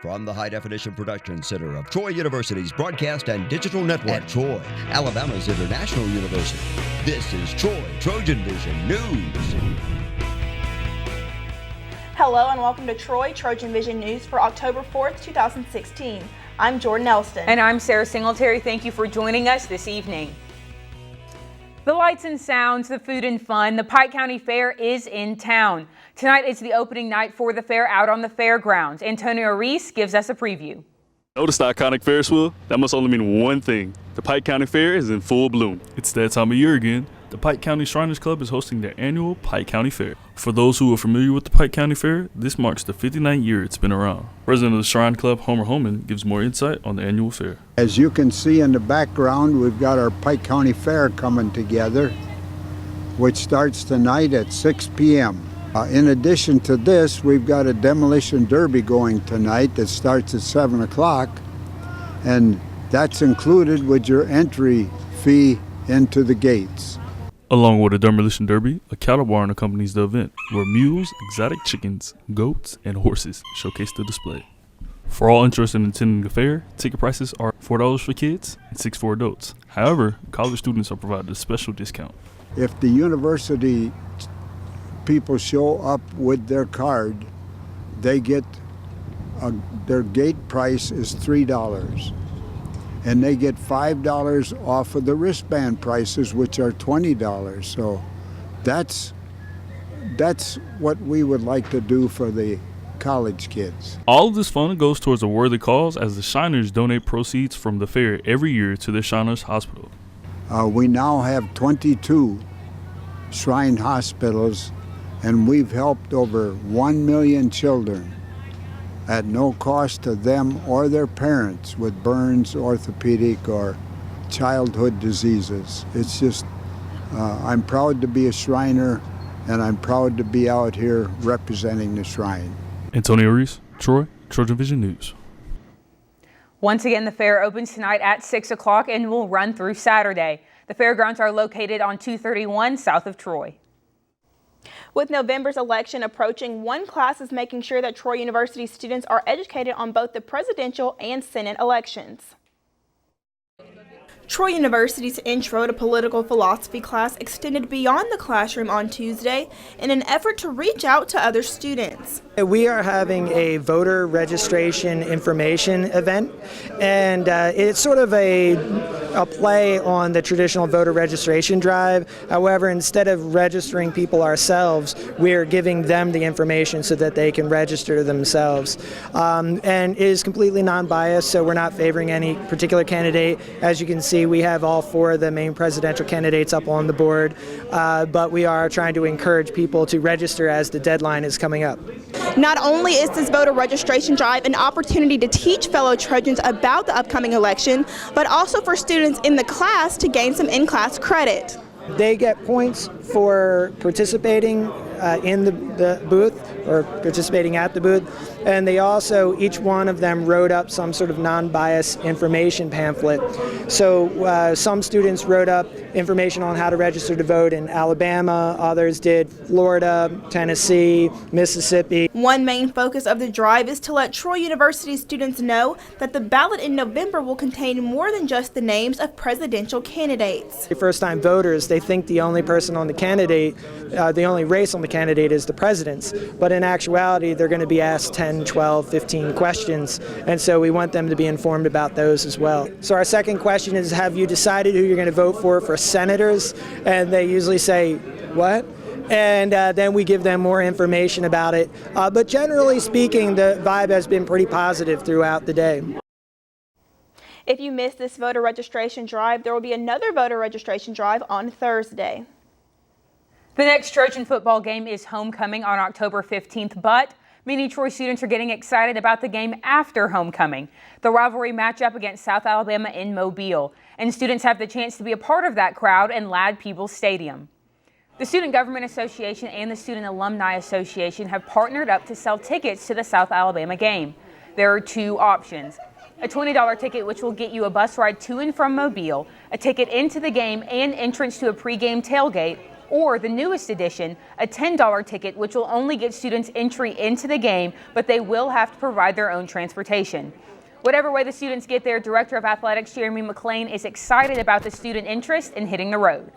From the High Definition Production Center of Troy University's Broadcast and Digital Network at Troy, Alabama's International University, this is Troy TrojanVision News. Hello and welcome to Troy TrojanVision News for October 4th, 2016. I'm Jordan Elston. And I'm Sarah Singletary. Thank you for joining us this evening. The lights and sounds, the food and fun, the Pike County Fair is in town. Tonight is the opening night for the fair out on the fairgrounds. Antonio Reese gives us a preview. Notice the iconic Ferris wheel? That must only mean one thing. The Pike County Fair is in full bloom. It's that time of year again. The Pike County Shriners Club is hosting their annual Pike County Fair. For those who are familiar with the Pike County Fair, this marks the 59th year it's been around. President of the Shrine Club, Homer Holman, gives more insight on the annual fair. As you can see in the background, we've got our Pike County Fair coming together, which starts tonight at 6 p.m. In addition to this, we've got a demolition derby going tonight that starts at 7 o'clock, and that's included with your entry fee into the gates. Along with a demolition derby, a cattle barn accompanies the event, where mules, exotic chickens, goats, and horses showcase the display. For all interested in attending the fair, ticket prices are $4 for kids and $6 for adults. However, college students are provided a special discount. If the university people show up with their card, they get their gate price is $3. And they get $5 off of the wristband prices, which are $20. So that's what we would like to do for the college kids. All of this fun goes towards a worthy cause, as the Shiners donate proceeds from the fair every year to the Shiners Hospital. We now have 22 Shrine hospitals, and we've helped over 1 million children at no cost to them or their parents with burns, orthopedic, or childhood diseases. It's just, I'm proud to be a Shriner, and I'm proud to be out here representing the Shrine. Antonio Reese, Troy, TrojanVision News. Once again, the fair opens tonight at 6 o'clock and will run through Saturday. The fairgrounds are located on 231 south of Troy. With November's election approaching, one class is making sure that Troy University students are educated on both the presidential and Senate elections. Troy University's Intro to Political Philosophy class extended beyond the classroom on Tuesday in an effort to reach out to other students. We are having a voter registration information event, and it's sort of a play on the traditional voter registration drive. However, instead of registering people ourselves, we're giving them the information so that they can register themselves. And it is completely non-biased, so we're not favoring any particular candidate. As you can see, we have all four of the main presidential candidates up on the board, but we are trying to encourage people to register as the deadline is coming up. Not only is this voter registration drive an opportunity to teach fellow Trojans about the upcoming election, but also for students in the class to gain some in-class credit. They get points for participating in the booth or participating at the booth, and they also, each one of them wrote up some sort of non-biased information pamphlet. So some students wrote up information on how to register to vote in Alabama, others did Florida, Tennessee, Mississippi. One main focus of the drive is to let Troy University students know that the ballot in November will contain more than just the names of presidential candidates. First-time voters, they think the only person on the candidate, the only race on the candidate is the president's, but in actuality they're going to be asked 10, 12, 15 questions, and so we want them to be informed about those as well. So our second question is, have you decided who you're going to vote for senators? And they usually say, what? And then we give them more information about it. But generally speaking, the vibe has been pretty positive throughout the day. If you missed this voter registration drive, there will be another voter registration drive on Thursday. The next Trojan football game is homecoming on October 15th, but many Troy students are getting excited about the game after homecoming. The rivalry matchup against South Alabama in Mobile, and students have the chance to be a part of that crowd in Ladd-Peebles Stadium. The Student Government Association and the Student Alumni Association have partnered up to sell tickets to the South Alabama game. There are two options: a $20 ticket, which will get you a bus ride to and from Mobile, a ticket into the game, and entrance to a pregame tailgate, or the newest edition, a $10 ticket, which will only get students entry into the game, but they will have to provide their own transportation. Whatever way the students get there, Director of Athletics Jeremy McLean is excited about the student interest in hitting the road.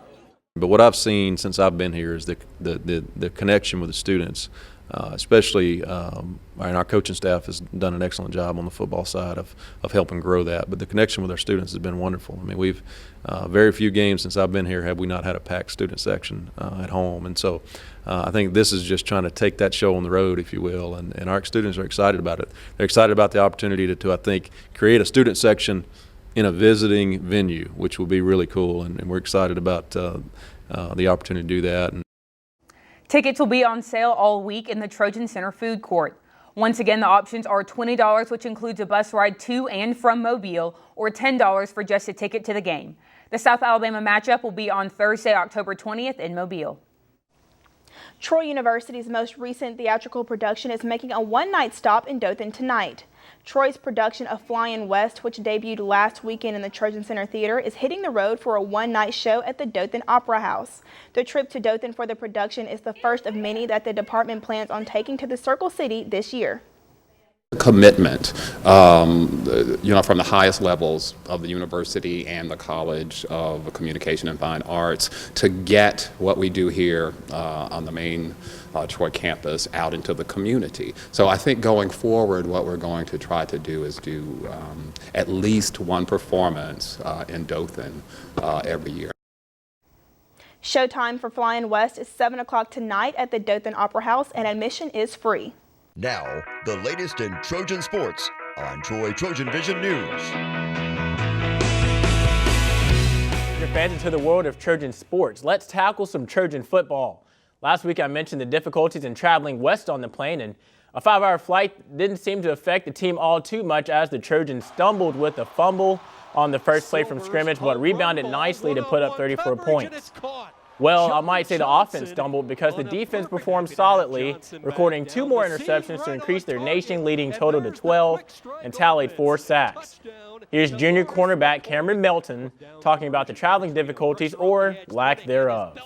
But what I've seen since I've been here is the connection with the students, especially, and our coaching staff has done an excellent job on the football side of helping grow that. But the connection with our students has been wonderful. I mean, we've very few games since I've been here have we not had a packed student section at home. And so I think this is just trying to take that show on the road, if you will, and our students are excited about it. They're excited about the opportunity to I think, create a student section in a visiting venue, which will be really cool, and we're excited about the opportunity to do that. Tickets will be on sale all week in the Trojan Center food court. Once again, the options are $20, which includes a bus ride to and from Mobile, or $10 for just a ticket to the game. The South Alabama matchup will be on Thursday, October 20th in Mobile. Troy University's most recent theatrical production is making a one-night stop in Dothan tonight. Troy's production of Flyin' West, which debuted last weekend in the Trojan Center Theater, is hitting the road for a one-night show at the Dothan Opera House. The trip to Dothan for the production is the first of many that the department plans on taking to the Circle City this year. Commitment, from the highest levels of the university and the College of Communication and Fine Arts to get what we do here on the main Troy campus out into the community. So I think going forward, what we're going to try to do is do at least one performance in Dothan every year. Showtime for Flyin' West is 7 o'clock tonight at the Dothan Opera House, and admission is free. Now, the latest in Trojan sports on Troy TrojanVision News. Your fans into the world of Trojan sports. Let's tackle some Trojan football. Last week I mentioned the difficulties in traveling west on the plane, and a 5-hour flight didn't seem to affect the team all too much as the Trojans stumbled with a fumble on the first play from scrimmage, but rebounded nicely to put up 34 points. Well, I might say the offense stumbled because the defense performed solidly, recording 2 more interceptions to increase their nation-leading total to 12 and tallied 4 sacks. Here's junior cornerback Cameron Melton talking about the traveling difficulties or lack thereof.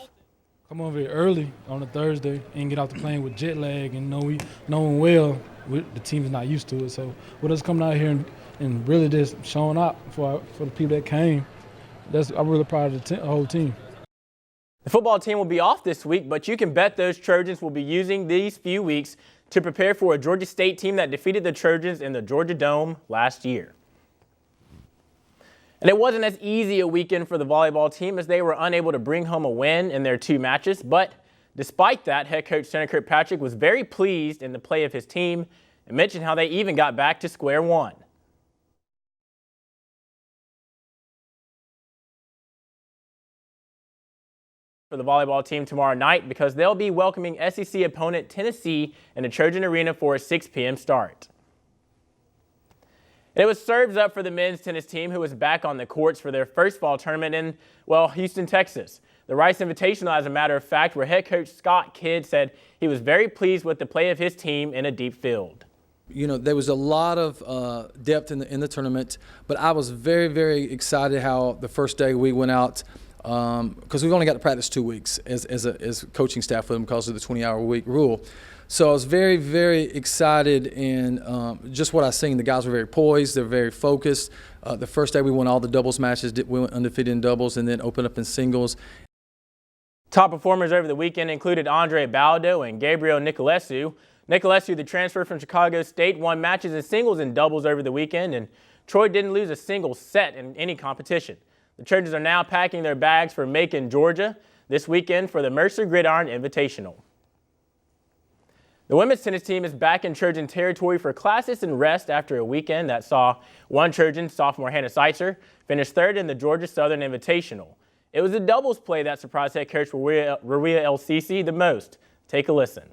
Come over here early on a Thursday and get off the plane with jet lag, and knowing well the team is not used to it. So with us coming out here and really just showing up for the people that came, I'm really proud of the whole team. The football team will be off this week, but you can bet those Trojans will be using these few weeks to prepare for a Georgia State team that defeated the Trojans in the Georgia Dome last year. And it wasn't as easy a weekend for the volleyball team as they were unable to bring home a win in their 2 matches. But despite that, head coach Senator Kirkpatrick was very pleased in the play of his team and mentioned how they even got back to square one. For the volleyball team tomorrow night because they'll be welcoming SEC opponent Tennessee in the Trojan Arena for a 6 p.m. start. And it was serves up for the men's tennis team who was back on the courts for their first fall tournament in, Houston, Texas. The Rice Invitational, as a matter of fact, where head coach Scott Kidd said he was very pleased with the play of his team in a deep field. There was a lot of depth in the tournament, but I was very, very excited how the first day we went out because we've only got to practice 2 weeks as coaching staff with them because of the 20-hour-a-week rule. So I was very, very excited, and just what I seen. The guys were very poised. They're very focused. The first day we won all the doubles matches. We went undefeated in doubles and then opened up in singles. Top performers over the weekend included Andre Baldo and Gabriel Nicolescu. Nicolescu, the transfer from Chicago State, won matches in singles and doubles over the weekend, and Troy didn't lose a single set in any competition. The Trojans are now packing their bags for Macon, Georgia this weekend for the Mercer Gridiron Invitational. The women's tennis team is back in Trojan territory for classes and rest after a weekend that saw one Trojan, sophomore Hannah Seitzer, finish 3rd in the Georgia Southern Invitational. It was a doubles play that surprised head coach Ruia El Sisi the most. Take a listen.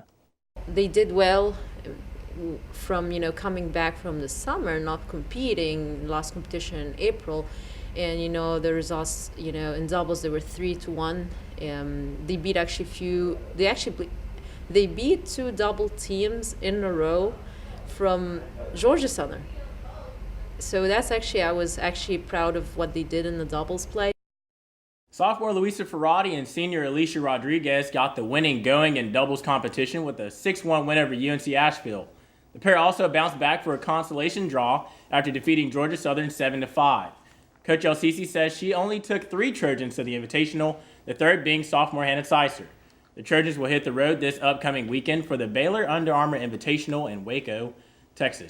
They did well from coming back from the summer, not competing, last competition in April. And the results in doubles they were 3-1. They beat they beat 2 double teams in a row from Georgia Southern. So that's I was actually proud of what they did in the doubles play. Sophomore Luisa Ferrati and senior Alicia Rodriguez got the winning going in doubles competition with a 6-1 win over UNC Asheville. The pair also bounced back for a consolation draw after defeating Georgia Southern 7-5. Coach El-Sisi says she only took 3 Trojans to the Invitational, the third being sophomore Hannah Sicer. The Trojans will hit the road this upcoming weekend for the Baylor Under Armour Invitational in Waco, Texas.